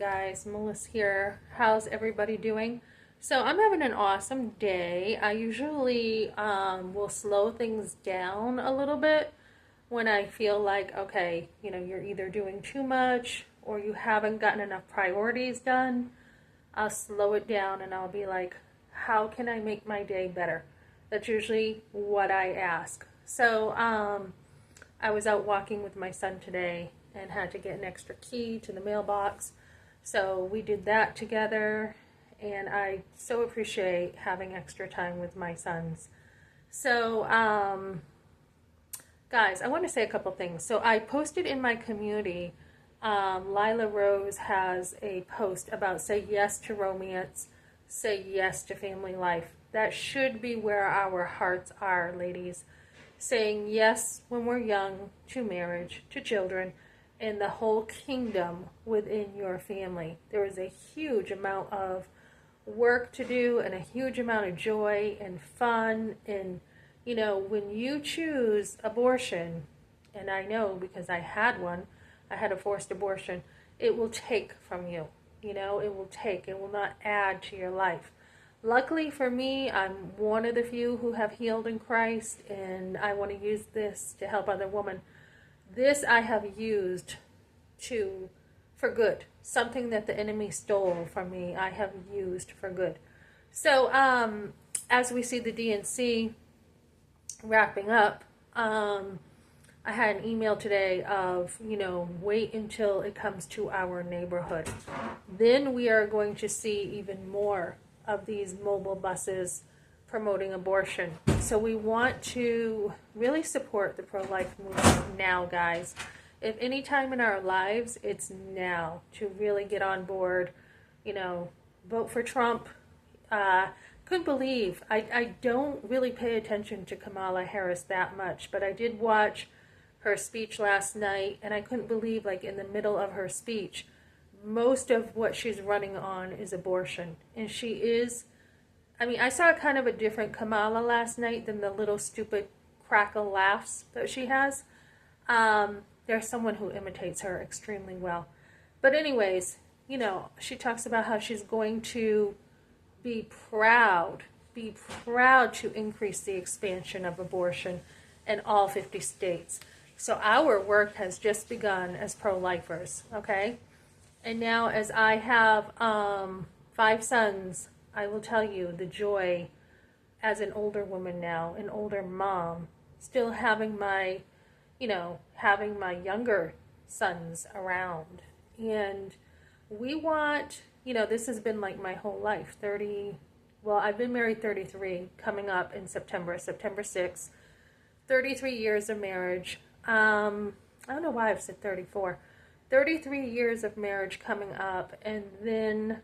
guys, Melissa here. How's everybody doing? So I'm having an awesome day. I usually will slow things down a little bit when I feel like, okay, you're either doing too much or you haven't gotten enough priorities done. I'll slow it down and I'll be like, how can I make my day better? That's usually what I ask. So I was out walking with my son today and had to get an extra key to the mailbox. So we did that together, and I so appreciate having extra time with my sons. So, guys, I want to say a couple things. So I posted in my community, Lila Rose has a post about say yes to romance, say yes to family life. That should be where our hearts are, ladies. Saying yes when we're young to marriage, to children, and the whole kingdom within your family. There is a huge amount of work to do and a huge amount of joy and fun. And, when you choose abortion, and I know because I had one, I had a forced abortion, it will take from you. It will not add to your life. Luckily for me, I'm one of the few who have healed in Christ, and I want to use this to help other women. This I have used for good. Something that the enemy stole from me, I have used for good. So, as we see the DNC wrapping up, I had an email today of, wait until it comes to our neighborhood. Then we are going to see even more of these mobile buses promoting abortion. So we want to really support the pro-life movement now, guys. If any time in our lives, it's now to really get on board, vote for Trump. Couldn't believe, I don't really pay attention to Kamala Harris that much, but I did watch her speech last night, and I couldn't believe, like, in the middle of her speech, most of what she's running on is abortion. And she is, I saw kind of a different Kamala last night than the little stupid crackle laughs that she has. There's someone who imitates her extremely well. But anyways, she talks about how she's going to be proud to increase the expansion of abortion in all 50 states. So our work has just begun as pro-lifers, okay? And now as I have 5 sons, I will tell you the joy as an older woman now, an older mom, still having my younger sons around. And we want, this has been like my whole life, I've been married 33, coming up in September 6th, 33 years of marriage. I don't know why I've said 34. 33 years of marriage coming up, and then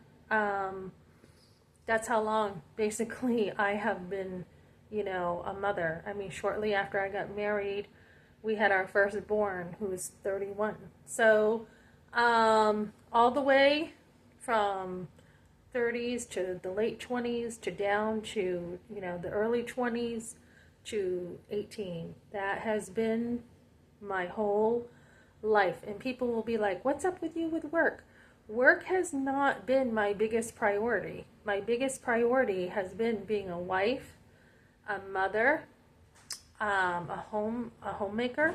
that's how long basically I have been, a mother. Shortly after I got married, we had our firstborn, who was 31. So all the way from 30s to the late 20s to down to, the early 20s to 18. That has been my whole life. And people will be like, what's up with you with work? Work has not been my biggest priority. My biggest priority has been being a wife, a mother, a homemaker,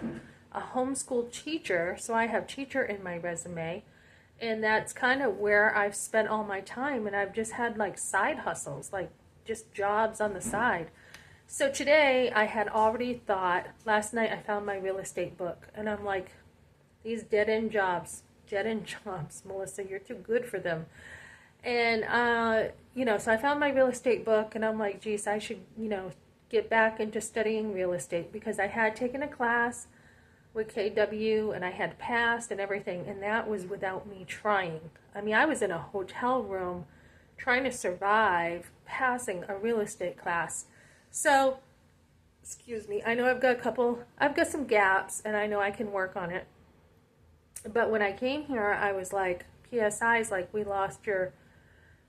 a homeschool teacher. So I have teacher in my resume, and that's kind of where I've spent all my time. And I've just had like side hustles, like just jobs on the side. So today I had already thought, last night I found my real estate book, and I'm like, these dead-end jobs, Melissa, you're too good for them. And, so I found my real estate book, and I'm like, geez, I should, get back into studying real estate, because I had taken a class with KW, and I had passed and everything, and that was without me trying. I was in a hotel room trying to survive passing a real estate class. So, excuse me, I know I've got some gaps, and I know I can work on it. But when I came here, I was like, PSI's like, we lost your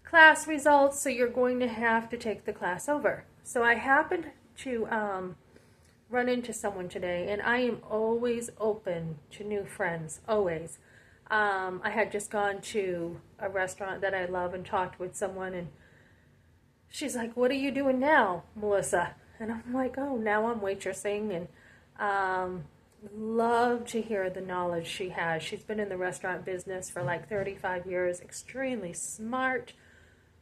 class results, so you're going to have to take the class over. So I happened to run into someone today, and I am always open to new friends, always. I had just gone to a restaurant that I love and talked with someone, and she's like, "What are you doing now, Melissa?" And I'm like, "Oh, now I'm waitressing." And love to hear the knowledge she has. She's been in the restaurant business for like 35 years, extremely smart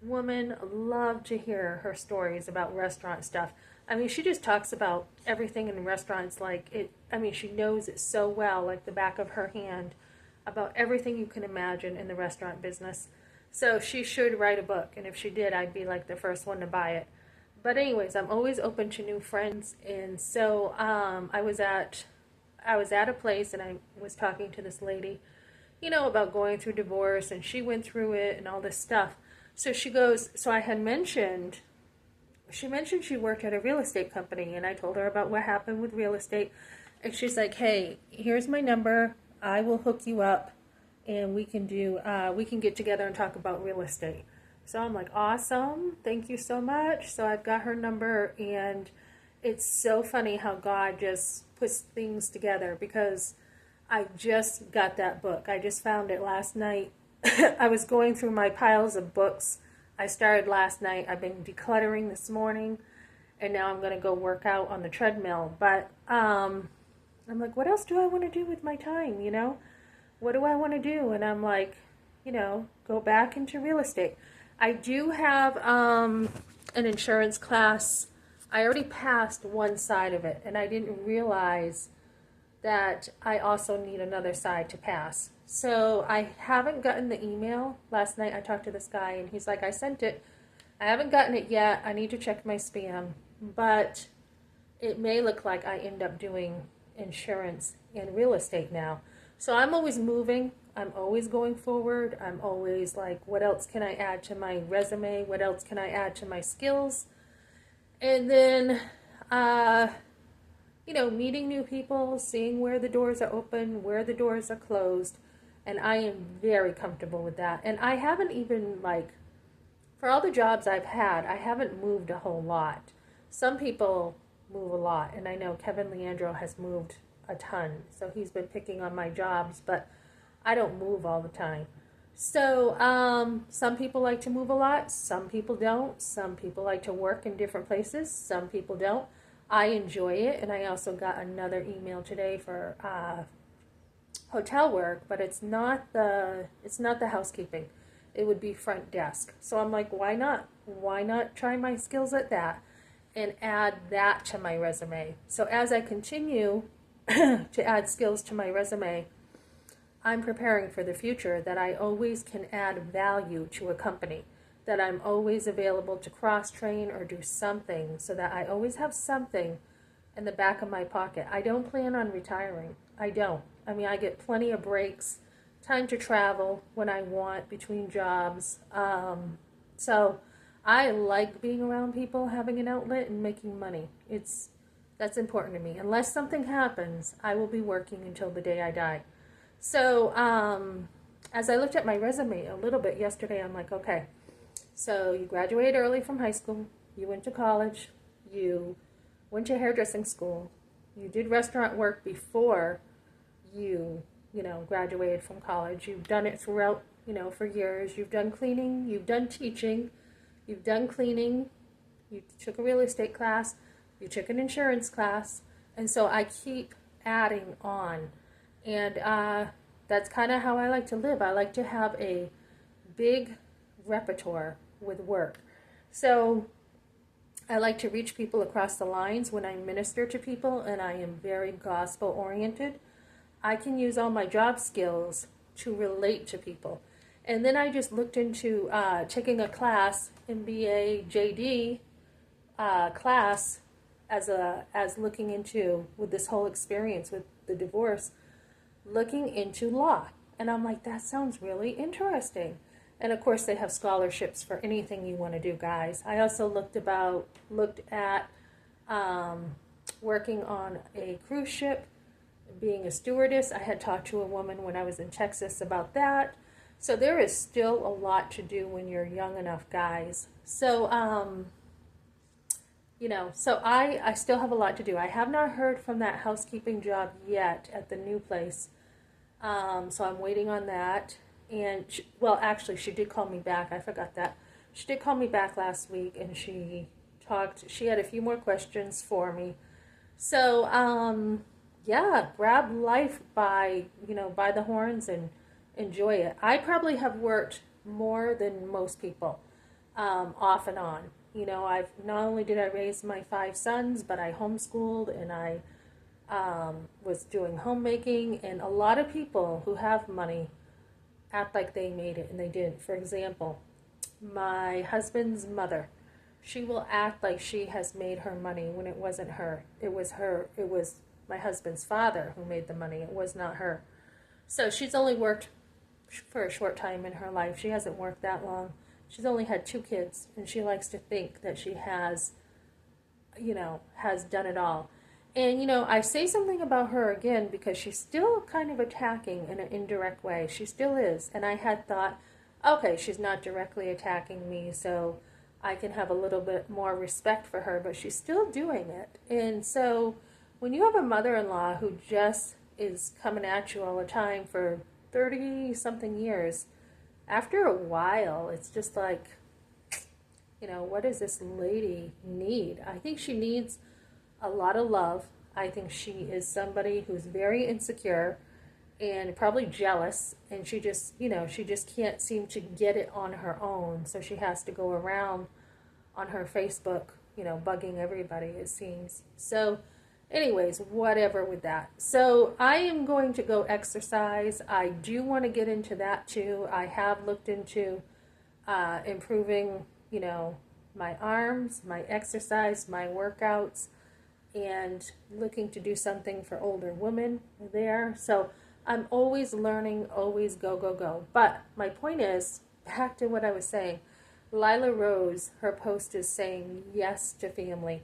woman. Love to hear her stories about restaurant stuff. I mean, she just talks about everything in restaurants like it. I mean, she knows it so well, like the back of her hand, about everything you can imagine in the restaurant business. So she should write a book, and if she did, I'd be like the first one to buy it. But anyways, I'm always open to new friends, and so I was at a place, and I was talking to this lady, about going through divorce, and she went through it and all this stuff. So she goes, so I had mentioned, she mentioned she worked at a real estate company, and I told her about what happened with real estate, and she's like, "Hey, here's my number. I will hook you up, and we can get together and talk about real estate." So I'm like, "Awesome, thank you so much." So I've got her number, and it's so funny how God just puts things together, because I just got that book. I just found it last night. I was going through my piles of books. I started last night. I've been decluttering this morning, and now I'm going to go work out on the treadmill. But I'm like, what else do I want to do with my time, What do I want to do? And I'm like, go back into real estate. I do have an insurance class. I already passed one side of it, and I didn't realize that I also need another side to pass. So I haven't gotten the email. Last night I talked to this guy, and he's like, "I sent it. I haven't gotten it yet. I need to check my spam." But it may look like I end up doing insurance and real estate now. So I'm always moving. I'm always going forward. I'm always like, what else can I add to my resume? What else can I add to my skills? And then, meeting new people, seeing where the doors are open, where the doors are closed. And I am very comfortable with that. And I haven't even, for all the jobs I've had, I haven't moved a whole lot. Some people move a lot, and I know Kevin Leandro has moved a ton, so he's been picking on my jobs, but I don't move all the time. So some people like to move a lot, some people don't. Some people like to work in different places, some people don't. I enjoy it, and I also got another email today for hotel work, but it's not the housekeeping. It would be front desk. So I'm like, why not? Why not try my skills at that and add that to my resume? So as I continue to add skills to my resume, I'm preparing for the future, that I always can add value to a company, that I'm always available to cross-train or do something, so that I always have something in the back of my pocket. I don't plan on retiring. I don't. I mean, I get plenty of breaks, time to travel when I want between jobs. So I like being around people, having an outlet, and making money. That's important to me. Unless something happens, I will be working until the day I die. So as I looked at my resume a little bit yesterday, I'm like, okay, so you graduated early from high school, you went to college, you went to hairdressing school, you did restaurant work before you graduated from college. You've done it throughout, for years. You've done cleaning, you've done teaching, you've done cleaning, you took a real estate class, you took an insurance class, and so I keep adding on. And that's kind of how I like to live. I like to have a big repertoire with work. So I like to reach people across the lines when I minister to people, and I am very gospel oriented. I can use all my job skills to relate to people. And then I just looked into taking a class, MBA, JD class, as looking into, with this whole experience with the divorce, looking into law. And I'm like, that sounds really interesting. And of course they have scholarships for anything you want to do, guys. I also looked at working on a cruise ship, being a stewardess. I had talked to a woman when I was in Texas about that. So there is still a lot to do when you're young enough, guys. So, so I still have a lot to do. I have not heard from that housekeeping job yet at the new place. So I'm waiting on that. And well, actually, she did call me back. I forgot that. She did call me back last week, and she talked. She had a few more questions for me. So, yeah, grab life by, by the horns and enjoy it. I probably have worked more than most people, off and on. I've not only did I raise my 5 sons, but I homeschooled and I was doing homemaking. And a lot of people who have money act like they made it and they didn't. For example, my husband's mother, she will act like she has made her money when it wasn't her. It was her. It was my husband's father who made the money. It was not her. So she's only worked for a short time in her life. She hasn't worked that long. She's only had 2 kids, and she likes to think that she has, has done it all. And, I say something about her again because she's still kind of attacking in an indirect way. She still is. And I had thought, okay, she's not directly attacking me, so I can have a little bit more respect for her, but she's still doing it. And so when you have a mother-in-law who just is coming at you all the time for 30-something years, after a while, it's just like, what does this lady need? I think she needs a lot of love. I think she is somebody who's very insecure and probably jealous, and she just can't seem to get it on her own, so she has to go around on her Facebook, bugging everybody, it seems. So anyways, whatever with that. So I am going to go exercise. I do want to get into that too. I have looked into improving, my arms, my exercise, my workouts, and looking to do something for older women there. So I'm always learning, always go, go, go. But my point is, back to what I was saying, Lila Rose, her post is saying yes to family.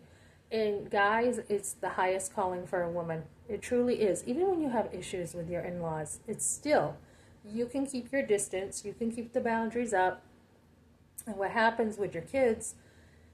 And guys, it's the highest calling for a woman. It truly is. Even when you have issues with your in-laws, it's still, you can keep your distance, you can keep the boundaries up. And what happens with your kids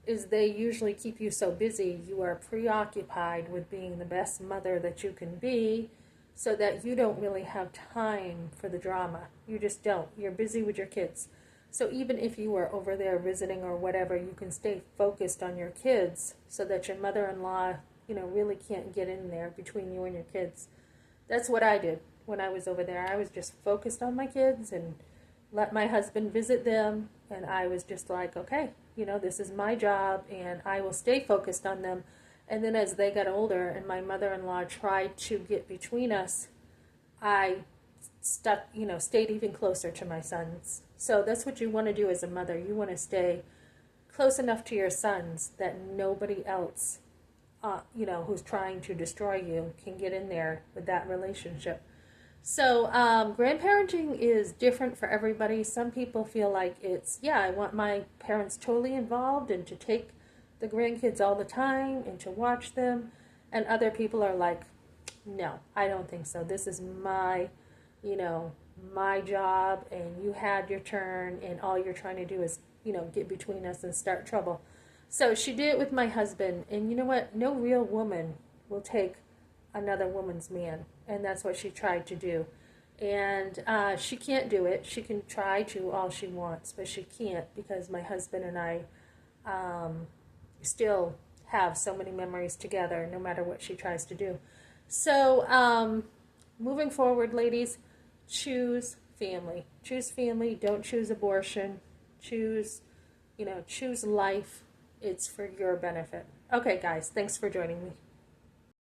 is they usually keep you so busy, you are preoccupied with being the best mother that you can be, so that you don't really have time for the drama. You just don't. You're busy with your kids. So even if you are over there visiting or whatever, you can stay focused on your kids so that your mother-in-law, really can't get in there between you and your kids. That's what I did when I was over there. I was just focused on my kids and let my husband visit them. And I was just like, okay, this is my job and I will stay focused on them. And then as they got older and my mother-in-law tried to get between us, I stayed even closer to my sons. So that's what you want to do as a mother. You want to stay close enough to your sons that nobody else, who's trying to destroy you can get in there with that relationship. So grandparenting is different for everybody. Some people feel like I want my parents totally involved and to take the grandkids all the time and to watch them. And other people are like, no, I don't think so. This is my job, and you had your turn, and all you're trying to do is, get between us and start trouble. So she did it with my husband, and you know what? No real woman will take another woman's man, and that's what she tried to do. And she can't do it. She can try to all she wants, but she can't, because my husband and I still have so many memories together, no matter what she tries to do. So moving forward, ladies, choose family. Choose family. Don't choose abortion. Choose life. It's for your benefit. Okay, guys, thanks for joining me.